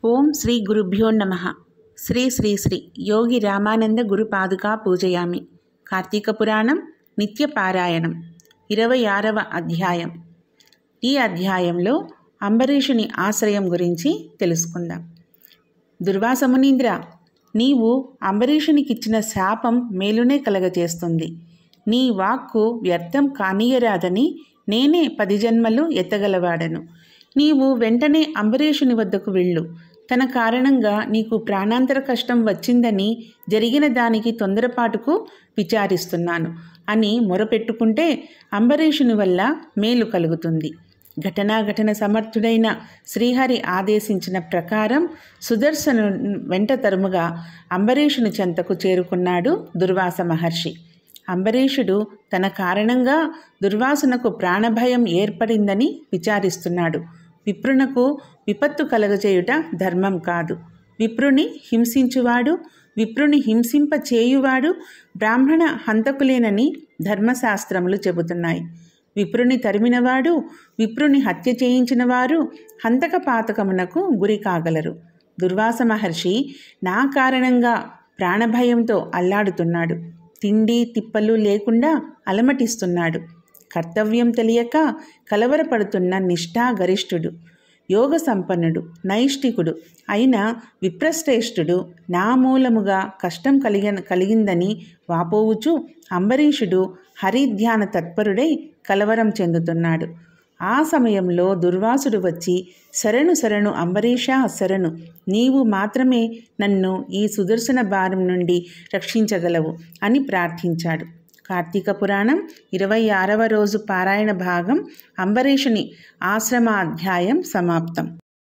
ఓం శ్రీ గురుభ్యో నమః. శ్రీ శ్రీ శ్రీ యోగి రామానంద గురు పాదుకా పూజయామి. కార్తీక పురాణం నిత్య పారాయణం 26వ అధ్యాయం. ఈ అధ్యాయంలో అంబరీషుని ఆశ్రయం గురించి తెలుసుకుందాం. దుర్వాస మునీంద్ర, నీవు అంబరీషునికిచ్చిన శాపం మేలునే కలగచేస్తుంది. నీ వాక్కు వ్యర్థం కానీయరాదని నేనే 10 జన్మలు ఎత్తగలవాడను. నీవు వెంటనే అంబరీషుని వద్దకు వెళ్ళు. తన కారణంగా నీకు ప్రాణాంతర కష్టం వచ్చిందని జరిగిన దానికి తొందరపాటుకు విచారిస్తున్నాను అని మొరపెట్టుకుంటే అంబరీషుని వల్ల మేలు కలుగుతుంది. ఘటన సమర్థుడైన శ్రీహరి ఆదేశించిన ప్రకారం సుదర్శను వెంట తరుముగా అంబరీషుని చెంతకు చేరుకున్నాడు దుర్వాస మహర్షి. అంబరీషుడు తన కారణంగా దుర్వాసునకు ప్రాణభయం ఏర్పడిందని విచారిస్తున్నాడు. విప్రునకు విపత్తు కలగజేయుట ధర్మం కాదు. విప్రుని హింసించువాడు, విప్రుని హింసింప చేయువాడు బ్రాహ్మణ హంతకులేనని ధర్మశాస్త్రములు చెబుతున్నాయి. విప్రుని తరిమినవాడు, విప్రుని హత్య చేయించిన వారు హంతక పాతకమునకు గురి కాగలరు. దుర్వాస మహర్షి నా కారణంగా ప్రాణభయంతో అల్లాడుతున్నాడు. తిండి తిప్పలు లేకుండా అలమటిస్తున్నాడు. కర్తవ్యం తెలియక కలవరపడుతున్న నిష్ఠాగరిష్ఠుడు, యోగ సంపన్నుడు, నైష్ఠికుడు అయిన విప్రశ్రేష్ఠుడు నా మూలముగా కష్టం కలిగిందని వాపోవుచు అంబరీషుడు హరిధ్యాన తత్పరుడై కలవరం చెందుతున్నాడు. ఆ సమయంలో దుర్వాసుడు వచ్చి శరణు అంబరీషా శరణు, నీవు మాత్రమే నన్ను ఈ సుదర్శన భారం నుండి రక్షించగలవు అని ప్రార్థించాడు. కార్తీక పురాణం 26వ రోజు పారాయణ భాగం అంబరీషుని ఆశ్రమాధ్యాయం సమాప్తం.